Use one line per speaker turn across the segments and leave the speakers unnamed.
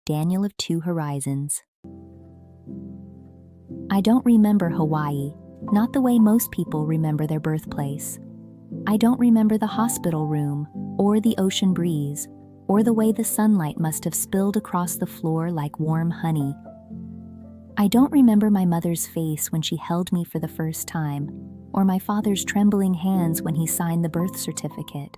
Daniel of Two Horizons. I don't remember Hawaii, not the way most people remember their birthplace. I don't remember the hospital room, or the ocean breeze, or the way the sunlight must have spilled across the floor like warm honey. I don't remember my mother's face when she held me for the first time, or my father's trembling hands when he signed the birth certificate.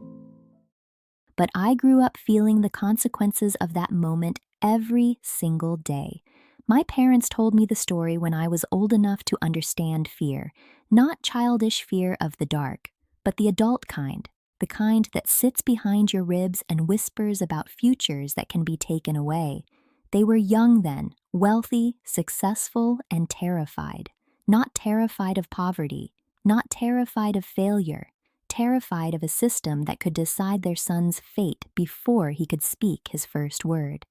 But I grew up feeling the consequences of that moment every single day. My parents told me the story when I was old enough to understand fear, not childish fear of the dark, but the adult kind, the kind that sits behind your ribs and whispers about futures that can be taken away. They were young then, wealthy, successful, and terrified. Not terrified of poverty, not terrified of failure, terrified of a system that could decide their son's fate before he could speak his first word.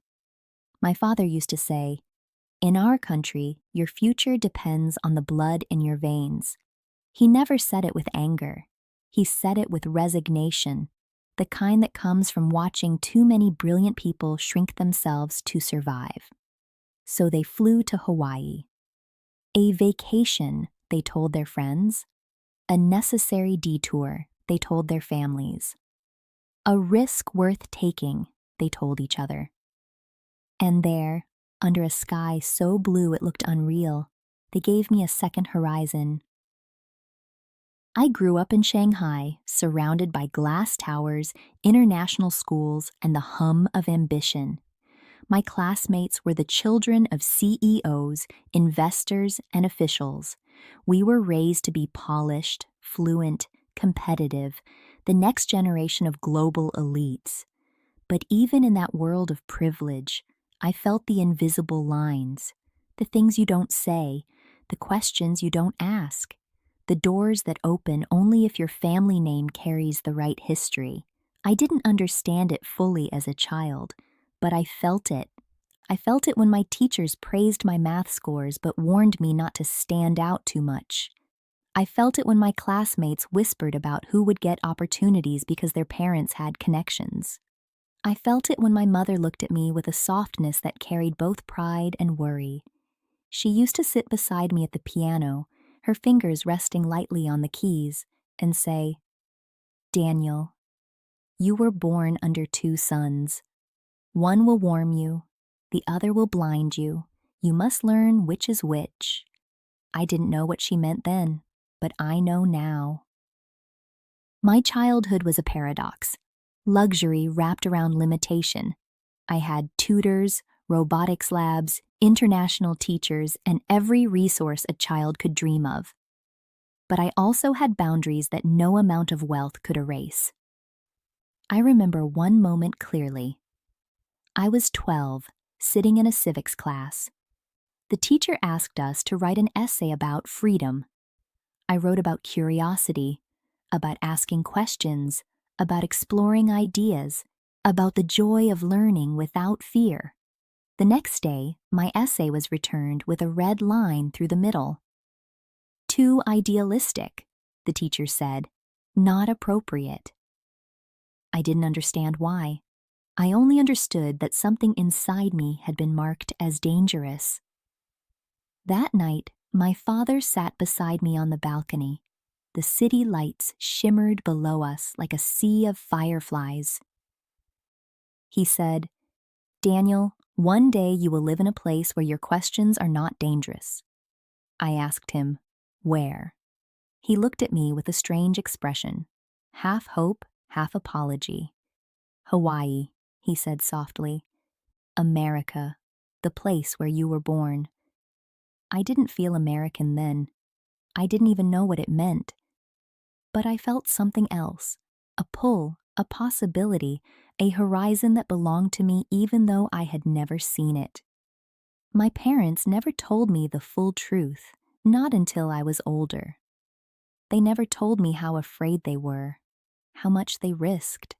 My father used to say, "In our country, your future depends on the blood in your veins." He never said it with anger. He said it with resignation, the kind that comes from watching too many brilliant people shrink themselves to survive. So they flew to Hawaii. A vacation, they told their friends. A necessary detour, they told their families. A risk worth taking, they told each other. And there, under a sky so blue it looked unreal, they gave me a second horizon. I grew up in Shanghai, surrounded by glass towers, international schools, and the hum of ambition. My classmates were the children of CEOs, investors, and officials. We were raised to be polished, fluent, competitive, the next generation of global elites. But even in that world of privilege, I felt the invisible lines, the things you don't say, the questions you don't ask, the doors that open only if your family name carries the right history. I didn't understand it fully as a child, but I felt it. I felt it when my teachers praised my math scores but warned me not to stand out too much. I felt it when my classmates whispered about who would get opportunities because their parents had connections. I felt it when my mother looked at me with a softness that carried both pride and worry. She used to sit beside me at the piano, her fingers resting lightly on the keys, and say, "Daniel, you were born under two suns. One will warm you, the other will blind you. You must learn which is which." I didn't know what she meant then, but I know now. My childhood was a paradox. Luxury wrapped around limitation. I had tutors, robotics labs, international teachers, and every resource a child could dream of. But I also had boundaries that no amount of wealth could erase. I remember one moment clearly. I was 12, sitting in a civics class. The teacher asked us to write an essay about freedom. I wrote about curiosity, about asking questions, about exploring ideas, about the joy of learning without fear. The next day, my essay was returned with a red line through the middle. "Too idealistic," the teacher said, "not appropriate." I didn't understand why. I only understood that something inside me had been marked as dangerous. That night, my father sat beside me on the balcony. The city lights shimmered below us like a sea of fireflies. He said, "Daniel, one day you will live in a place where your questions are not dangerous." I asked him, "Where?" He looked at me with a strange expression, half hope, half apology. "Hawaii," he said softly. "America, the place where you were born." I didn't feel American then. I didn't even know what it meant. But I felt something else, a pull, a possibility, a horizon that belonged to me even though I had never seen it. My parents never told me the full truth, not until I was older. They never told me how afraid they were, how much they risked,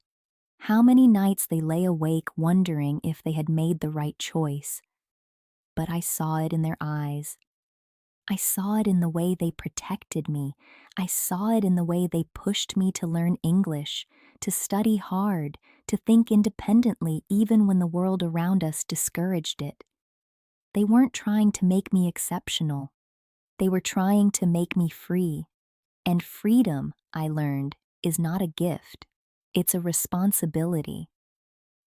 how many nights they lay awake wondering if they had made the right choice. But I saw it in their eyes. I saw it in the way they protected me. I saw it in the way they pushed me to learn English, to study hard, to think independently even when the world around us discouraged it. They weren't trying to make me exceptional. They were trying to make me free. And freedom, I learned, is not a gift. It's a responsibility.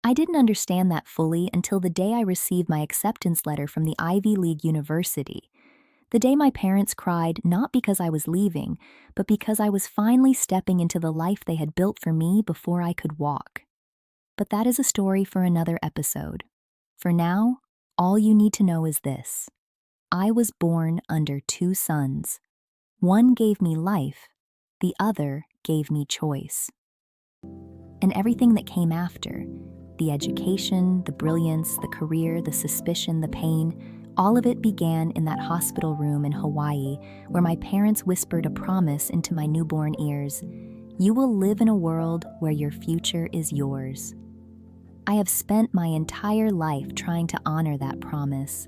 I didn't understand that fully until the day I received my acceptance letter from the Ivy League University. The day my parents cried not because I was leaving, but because I was finally stepping into the life they had built for me before I could walk. But that is a story for another episode. For now, all you need to know is this. I was born under two suns. One gave me life, the other gave me choice. And everything that came after, the education, the brilliance, the career, the suspicion, the pain, all of it began in that hospital room in Hawaii where my parents whispered a promise into my newborn ears. You will live in a world where your future is yours. I have spent my entire life trying to honor that promise,